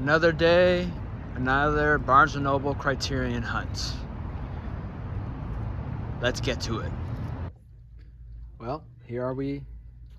Another day, another Barnes & Noble Criterion hunt. Let's get to it. Well, here are we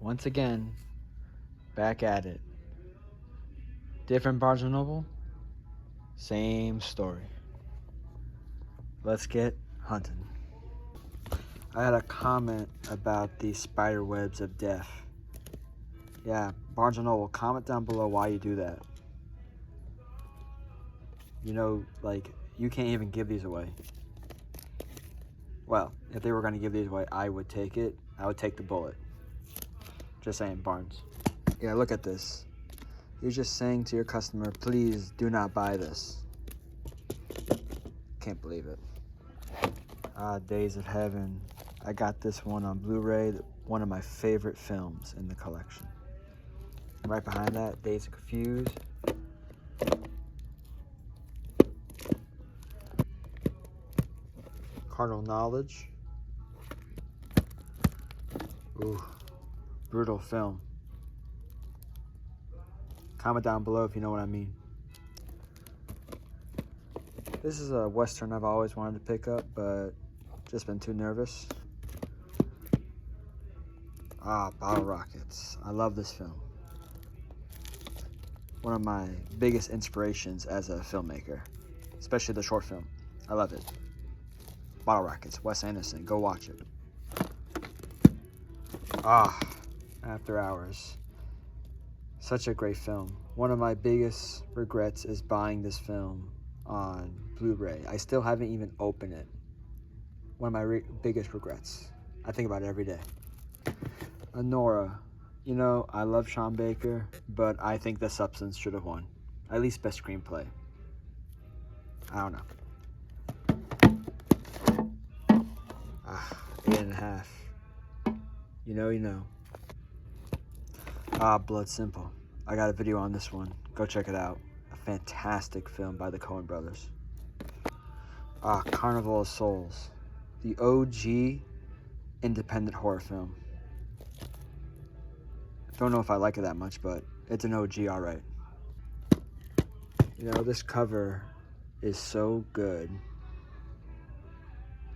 once again, back at it. Different Barnes & Noble, same story. Let's get hunting. I had a comment about the spider webs of death. Yeah, Barnes & Noble, comment down below why you do that. You know, like, you can't even give these away. Well, if they were going to give these away, I would take it. I would take the bullet. Just saying, Barnes. Yeah, look at this. You're just saying to your customer, please do not buy this. Can't believe it. Ah, Days of Heaven. I got this one on Blu-ray, one of my favorite films in the collection. Right behind that, Days of Confused. Carnal Knowledge. Ooh, brutal film. Comment down below if you know what I mean. This is a Western I've always wanted to pick up, but just been too nervous. Ah, Bottle Rockets. I love this film. One of my biggest inspirations as a filmmaker, especially the short film. I love it. Bottle Rockets, Wes Anderson, go watch it. Ah, After Hours. Such a great film. One of my biggest regrets is buying this film on Blu-ray. I still haven't even opened it. One of my biggest regrets. I think about it every day. Honora. You know, I love Sean Baker, but I think The Substance should have won. At least Best Screenplay. I don't know. 8.5. You know. Blood Simple. I got a video on this one. Go check it out. A fantastic film by the Coen brothers. Carnival of Souls. The OG independent horror film. Don't know if I like it that much, but it's an OG alright. You know, this cover is so good,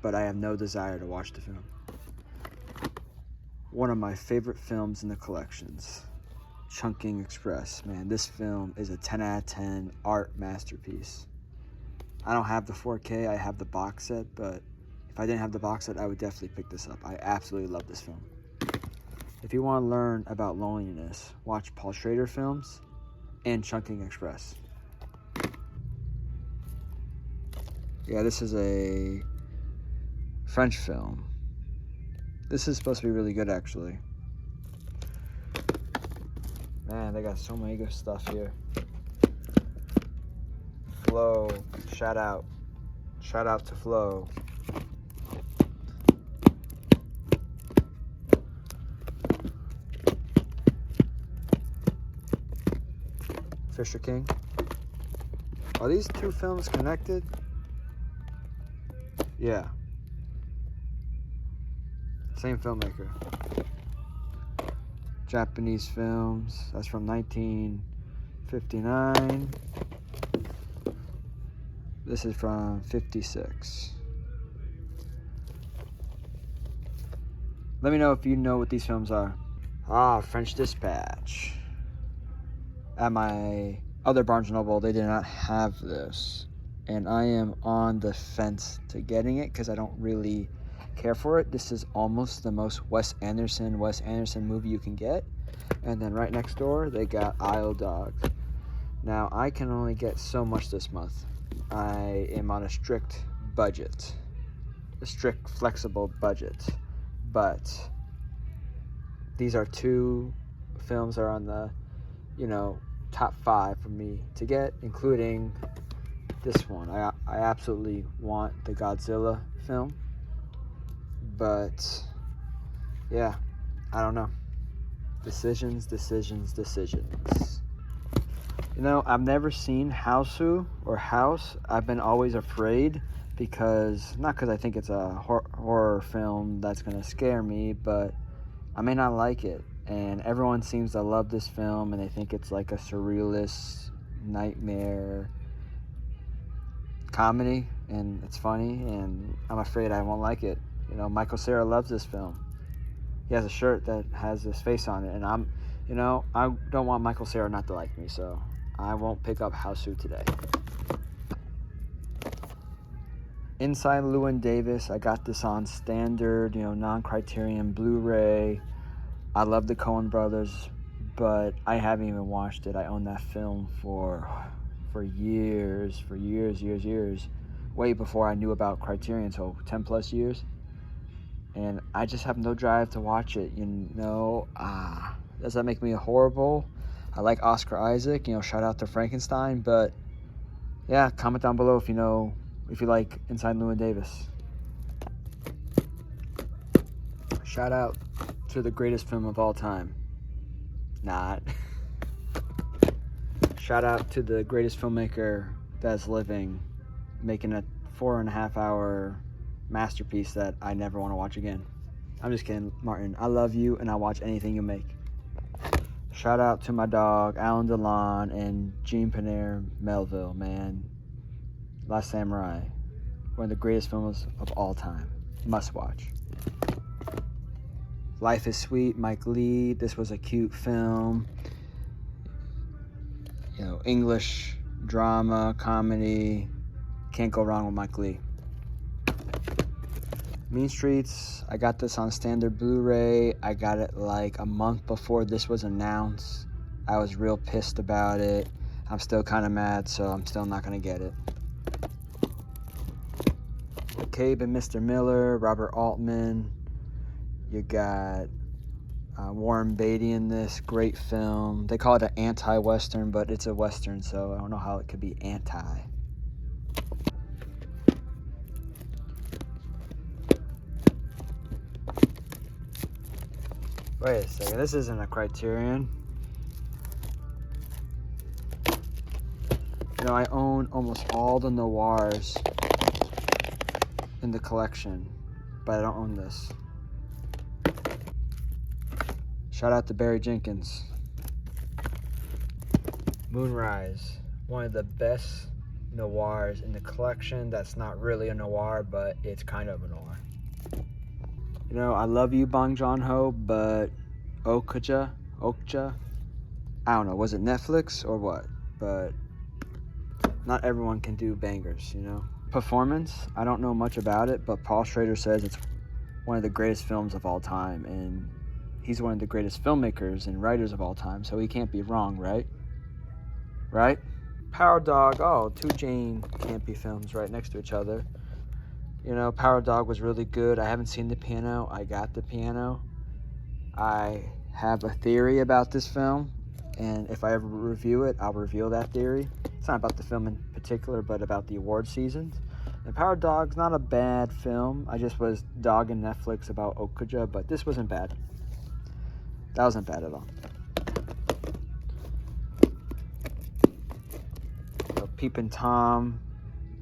but I have no desire to watch the film. One of my favorite films in the collections, Chungking Express. Man, this film is a 10 out of 10 art masterpiece. I don't have the 4K, I have the box set, but if I didn't have the box set, I would definitely pick this up. I absolutely love this film. If you want to learn about loneliness, watch Paul Schrader films and Chungking Express. Yeah, this is a French film. This is supposed to be really good, actually. Man, they got so many good stuff here. Flo, shout out. Shout out to Flo. Fisher King. Are these two films connected? Yeah. Same filmmaker. Japanese films. That's from 1959. This is from 56. Let me know if you know what these films are. French Dispatch. At my other Barnes & Noble, they did not have this. And I am on the fence to getting it because I don't really care for it. This is almost the most Wes Anderson movie you can get. And then right next door, they got Isle Dogs. Now, I can only get so much this month. I am on a strict budget. A strict, flexible budget. But these are two films that are on the, top 5 for me to get, including this one. I absolutely want the Godzilla film, but yeah, I don't know. Decisions. You know, I've never seen Houseu or House. I've been always afraid because, not because I think it's a horror film that's gonna scare me, but I may not like it. And everyone seems to love this film, and they think it's like a surrealist nightmare comedy, and it's funny, and I'm afraid I won't like it. You know, Michael Cera loves this film. He has a shirt that has his face on it, and I don't want Michael Cera not to like me, so I won't pick up Hausu today. Inside Llewyn Davis, I got this on standard, non-Criterion Blu-ray. I love the Coen brothers, but I haven't even watched it. I own that film for years, way before I knew about Criterion, so 10 plus years. And I just have no drive to watch it, Does that make me horrible? I like Oscar Isaac, shout out to Frankenstein, but yeah, comment down below if you like Inside Llewyn Davis. Shout out to the greatest film of all time. Not. Shout out to the greatest filmmaker that's living, making a 4.5 hour masterpiece that I never want to watch again. I'm just kidding, Martin. I love you, and I'll watch anything you make. Shout out to my dog, Alan Delon, and Jean Panner Melville, man. Last Samurai, one of the greatest films of all time. Must watch. Life is Sweet, Mike Leigh. This was a cute film. English drama, comedy. Can't go wrong with Mike Leigh. Mean Streets, I got this on standard Blu-ray. I got it like a month before this was announced. I was real pissed about it. I'm still kind of mad, so I'm still not going to get it. McCabe and Mr. Miller, Robert Altman. You got Warren Beatty in this. Great film. They call it an anti-Western, but it's a Western, so I don't know how it could be anti. Wait a second, this isn't a Criterion. I own almost all the noirs in the collection, but I don't own this. Shout out to Barry Jenkins. Moonrise, one of the best noirs in the collection. That's not really a noir, but it's kind of a noir. I love you, Bong Joon-ho, but Okja, I don't know, was it Netflix or what? But not everyone can do bangers, Performance, I don't know much about it, but Paul Schrader says it's one of the greatest films of all time, and he's one of the greatest filmmakers and writers of all time, so he can't be wrong, right? Right? Power Dog, two Jane Campy films right next to each other. Power Dog was really good. I haven't seen the piano. I got the piano. I have a theory about this film, and if I ever review it, I'll reveal that theory. It's not about the film in particular, but about the award seasons. And Power Dog's not a bad film. I just was dogging Netflix about Okja, but this wasn't bad. That wasn't bad at all. So Peeping Tom.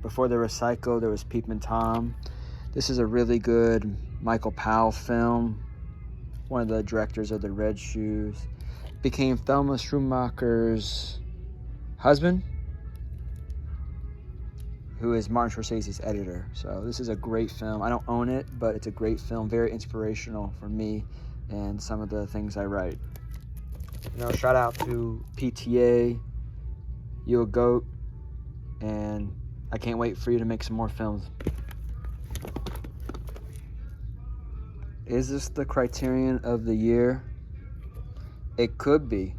Before there was Psycho, there was Peeping Tom. This is a really good Michael Powell film. One of the directors of The Red Shoes. Became Thelma Schumacher's husband, who is Martin Scorsese's editor. So this is a great film. I don't own it, but it's a great film. Very inspirational for me and some of the things I write. Shout out to PTA, you a goat, and I can't wait for you to make some more films. Is this the Criterion of the year? It could be.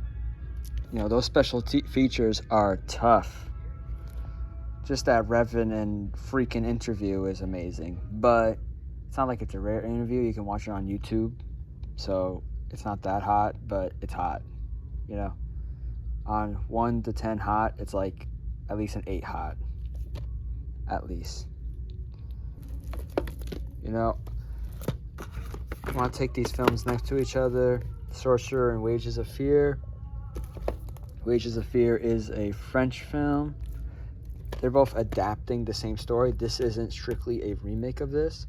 Those special features are tough. Just that Revan and Friedkin interview is amazing. But it's not like it's a rare interview. You can watch it on YouTube. So it's not that hot, but it's hot. On 1 to 10 hot, it's like at least an 8 hot. At least. I want to take these films next to each other. Sorcerer and Wages of Fear. Wages of Fear is a French film. They're both adapting the same story. This isn't strictly a remake of this.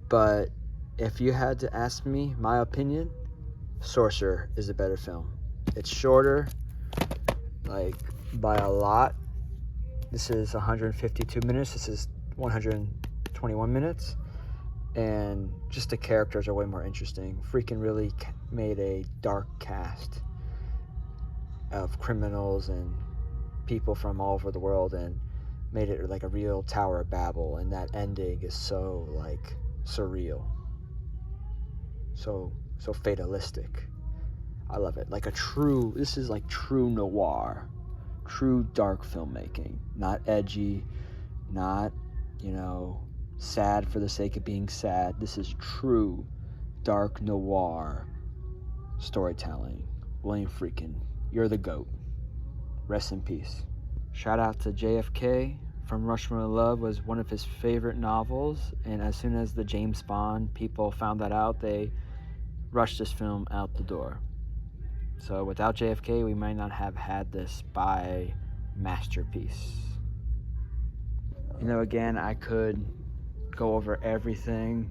But if you had to ask me my opinion, Sorcerer is a better film. It's shorter. like by a lot. This is 152 minutes. This is 121 minutes. And just the characters are way more interesting. Friedkin really made a dark cast of criminals and people from all over the world and made it like a real Tower of Babel. And that ending is so like surreal, so fatalistic. I love it. Like this is like true noir, true dark filmmaking. Not edgy, not, sad for the sake of being sad. This is true dark noir storytelling. William Friedkin, you're the GOAT. Rest in peace. Shout out to JFK. From Rushmore in Love was one of his favorite novels, and as soon as the James Bond people found that out, they rushed this film out the door. So without JFK, we might not have had this spy masterpiece. Again, I could go over everything,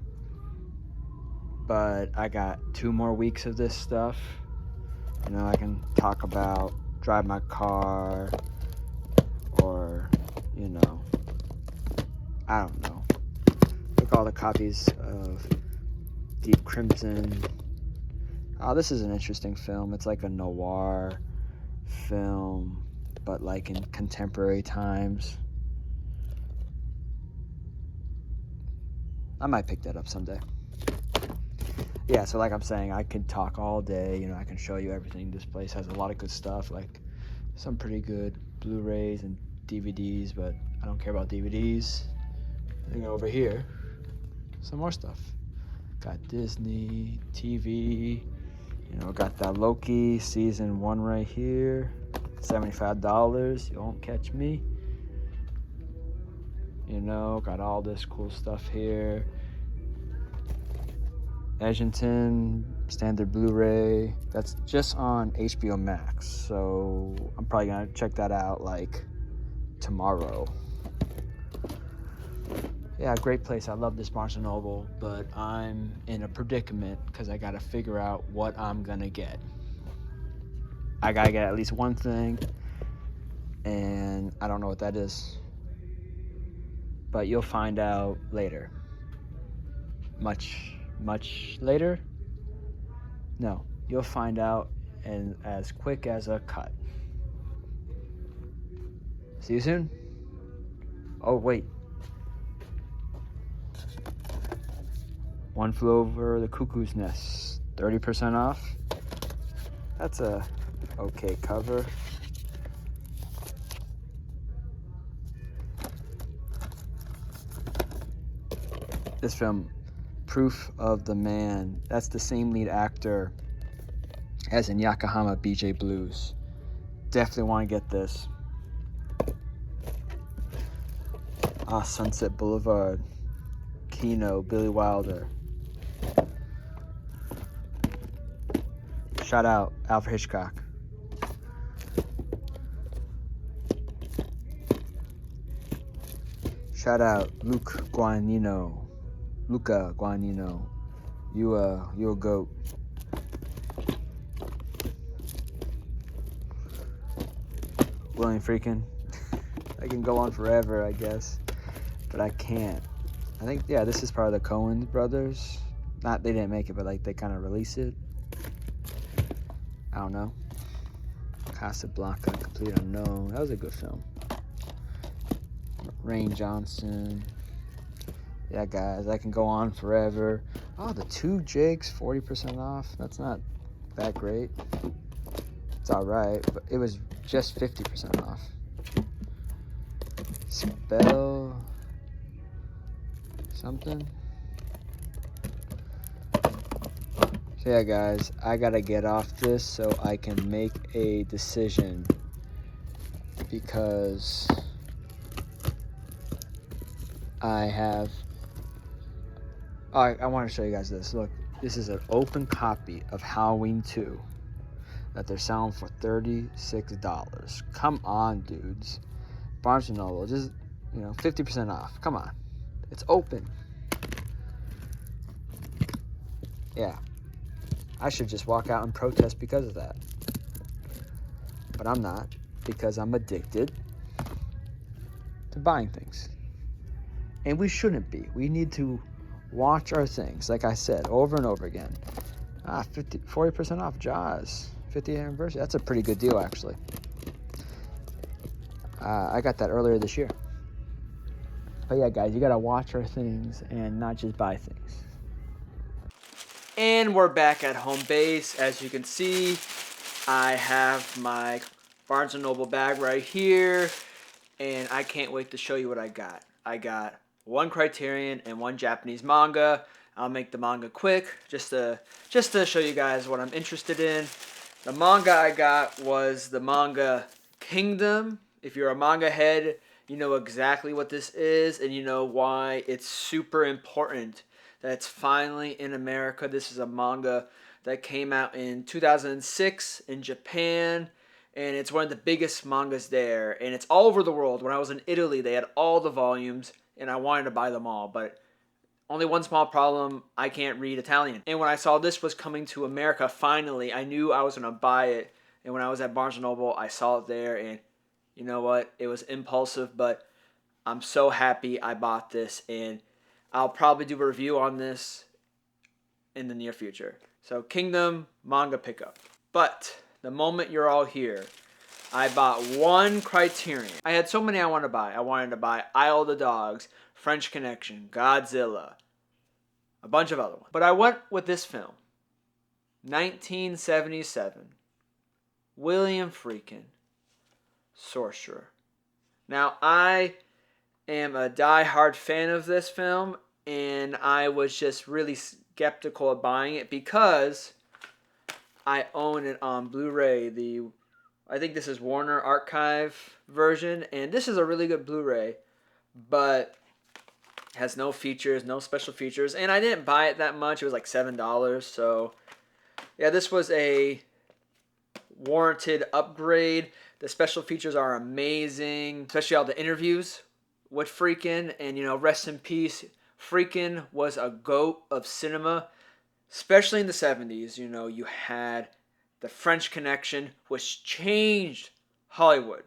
but I got 2 more weeks of this stuff. I can talk about Drive My Car, or, I don't know. Look, all the copies of Deep Crimson. Oh, this is an interesting film. It's like a noir film, but like in contemporary times. I might pick that up someday. Yeah, so like I'm saying, I could talk all day. I can show you everything. This place has a lot of good stuff, like some pretty good Blu-rays and DVDs, but I don't care about DVDs. I think over here, some more stuff. Got Disney, TV, got that Loki season 1 right here, $75, you won't catch me. Got all this cool stuff here. Edgerton, standard Blu-ray. That's just on HBO Max, so I'm probably gonna check that out like tomorrow. Yeah, great place. I love this Barnes & Noble, but I'm in a predicament because I gotta figure out what I'm gonna get. I gotta get at least one thing, and I don't know what that is. But you'll find out later. Much later? No, you'll find out in as quick as a cut. See you soon. Oh, wait. One Flew Over the Cuckoo's Nest, 30% off. That's a okay cover. This film, Proof of the Man, that's the same lead actor as in Yokohama BJ Blues. Definitely want to get this. Sunset Boulevard, Kino, Billy Wilder. Shout out Alfred Hitchcock. Shout out Luca Guadagnino. You a GOAT. William Friedkin. I can go on forever, I guess, but I can't. I think, yeah, this is part of the Coen brothers. Not, they didn't make it, but like they kind of release it. I don't know. Casablanca, Complete Unknown. That was a good film. Rain Johnson. Yeah, guys, I can go on forever. Oh, the 2 Jakes, 40% off. That's not that great. It's all right, but it was just 50% off. Spell something. So yeah, guys, I gotta get off this so I can make a decision, because I want to show you guys this. Look, this is an open copy of Halloween 2 that they're selling for $36. Come on, dudes. Barnes & Noble, just, 50% off. Come on. It's open. Yeah. I should just walk out and protest because of that. But I'm not. because I'm addicted to buying things. And we shouldn't be. We need to watch our things, like I said, over and over again. 40% off Jaws, 50th anniversary. That's a pretty good deal, actually. I got that earlier this year. But yeah, guys, you gotta watch our things and not just buy things. And we're back at home base. As you can see, I have my Barnes & Noble bag right here, and I can't wait to show you what I got. I got one Criterion and one Japanese manga. I'll make the manga quick, just to show you guys what I'm interested in. The manga I got was the manga Kingdom. If you're a manga head, you know exactly what this is, and you know why it's super important that it's finally in America. This is a manga that came out in 2006 in Japan, and it's one of the biggest mangas there, and it's all over the world. When I was in Italy, they had all the volumes, and I wanted to buy them all, but only one small problem: I can't read Italian. And when I saw this was coming to America, finally, I knew I was going to buy it. And when I was at Barnes & Noble, I saw it there, and you know what? It was impulsive, but I'm so happy I bought this, and I'll probably do a review on this in the near future. So, Kingdom manga pickup. But the moment you're all here, I bought one Criterion. I had so many I wanted to buy. I wanted to buy Isle of the Dogs, French Connection, Godzilla, a bunch of other ones. But I went with this film, 1977, William Friedkin, Sorcerer. Now, I am a die-hard fan of this film, and I was just really skeptical of buying it because I own it on Blu-ray. I think this is Warner Archive version, and this is a really good Blu-ray, but has no features, no special features, and I didn't buy it that much. It was like $7, so yeah, this was a warranted upgrade. The special features are amazing, especially all the interviews with Friedkin, and you know, rest in peace. Friedkin was a goat of cinema, especially in the 70s. You know, you had the French Connection, which changed Hollywood,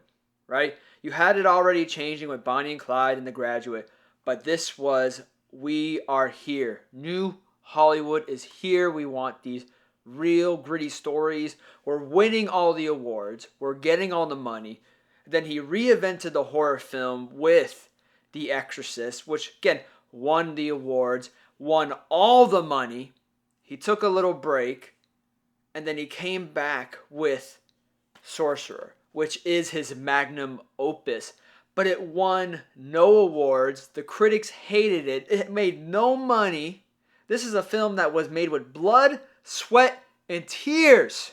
right? You had it already changing with Bonnie and Clyde and The Graduate, but this was, we are here. New Hollywood is here. We want these real gritty stories. We're winning all the awards. We're getting all the money. Then he reinvented the horror film with The Exorcist, which again won the awards, won all the money. He took a little break, and then he came back with Sorcerer, which is his magnum opus. But it won no awards. The critics hated it. It made no money. This is a film that was made with blood, sweat, and tears.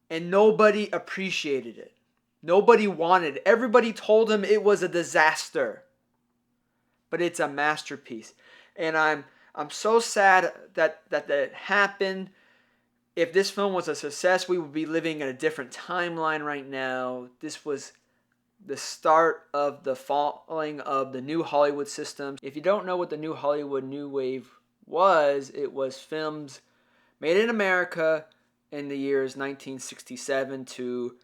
And nobody appreciated it. Nobody wanted it. Everybody told him it was a disaster. But it's a masterpiece. And I'm so sad that happened. If this film was a success, we would be living in a different timeline right now. This was the start of the falling of the new Hollywood system. If you don't know what the new Hollywood New Wave was, it was films made in America in the years 1967 to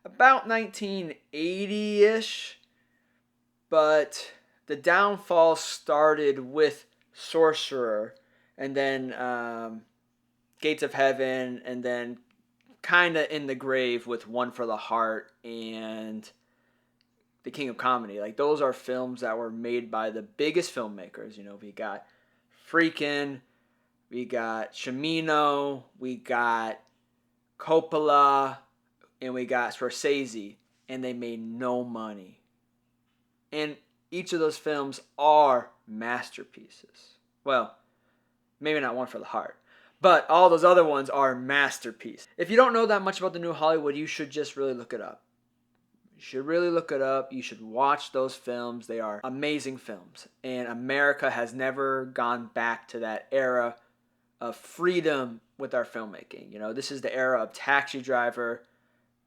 about 1980-ish. But the downfall started with Sorcerer, and then Gates of Heaven, and then kind of in the grave with One for the Heart and The King of Comedy. Like, those are films that were made by the biggest filmmakers. You know, we got Friedkin, we got Cimino, we got Coppola, and we got Scorsese, and they made no money. And each of those films are masterpieces. Well, maybe not One for the Heart, but all those other ones are masterpieces. If you don't know that much about the new Hollywood, you should just really look it up. You should really look it up. You should watch those films. They are amazing films. And America has never gone back to that era of freedom with our filmmaking. You know, this is the era of Taxi Driver,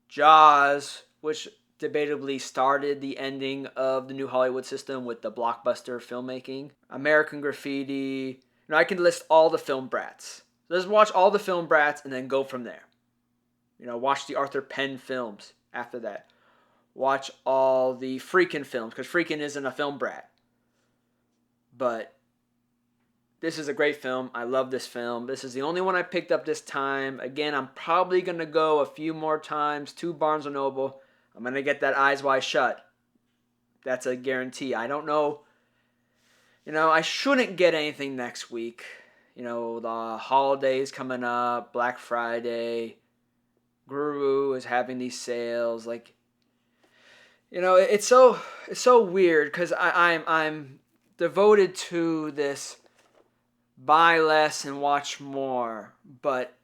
Jaws, which debatably started the ending of the new Hollywood system with the blockbuster filmmaking, American Graffiti. You know, I can list all the film brats. Let's watch all the film brats and then go from there. You know, watch the Arthur Penn films after that. Watch all the Friedkin films, because Friedkin isn't a film brat. But this is a great film. I love this film. This is the only one I picked up this time. Again, I'm probably going to go a few more times to Barnes & Noble. I'm going to get that Eyes Wide Shut. That's a guarantee. I don't know. You know, I shouldn't get anything next week. You know, the holidays coming up, Black Friday. Guru is having these sales. Like, you know, it's so weird because I'm devoted to this buy less and watch more, but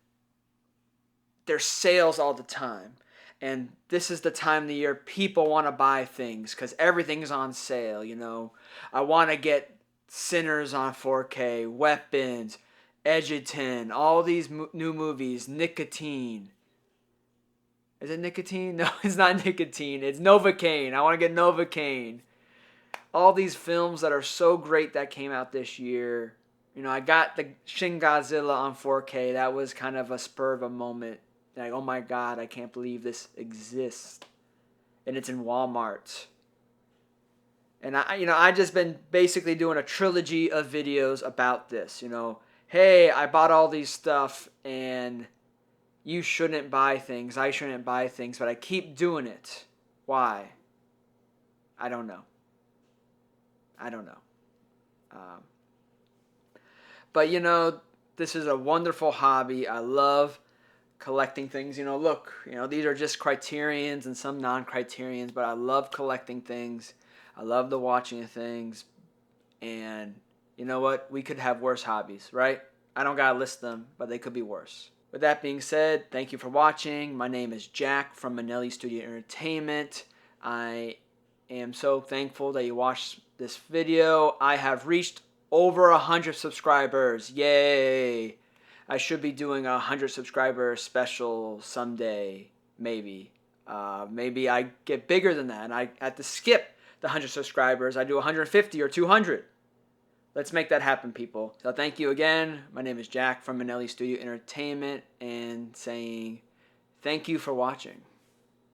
there's sales all the time. And this is the time of the year people want to buy things because everything's on sale, you know. I want to get Sinners on 4K, Weapons, Edgerton, all these new movies, Nicotine. Is it Nicotine? No, it's not Nicotine. It's Novocaine. I want to get Novocaine. All these films that are so great that came out this year. You know, I got the Shin Godzilla on 4K. That was kind of a spur of a moment. Like, oh my God, I can't believe this exists. And it's in Walmart. And I just been basically doing a trilogy of videos about this. You know, hey, I bought all these stuff and you shouldn't buy things. I shouldn't buy things, but I keep doing it. Why? I don't know. But, you know, this is a wonderful hobby. I love collecting things. You know, look, you know, these are just Criterions and some non-Criterions, but I love collecting things. I love the watching of things. And you know what? We could have worse hobbies, right? I don't got to list them, but they could be worse. With that being said, thank you for watching. My name is Jack from Manelli Studio Entertainment. I am so thankful that you watched this video. I have reached over 100 subscribers. Yay! I should be doing a 100 subscriber special someday, maybe. Maybe I get bigger than that and I have to skip the 100 subscribers. I do 150 or 200. Let's make that happen, people. So thank you again. My name is Jack from Manelli Studio Entertainment and saying thank you for watching.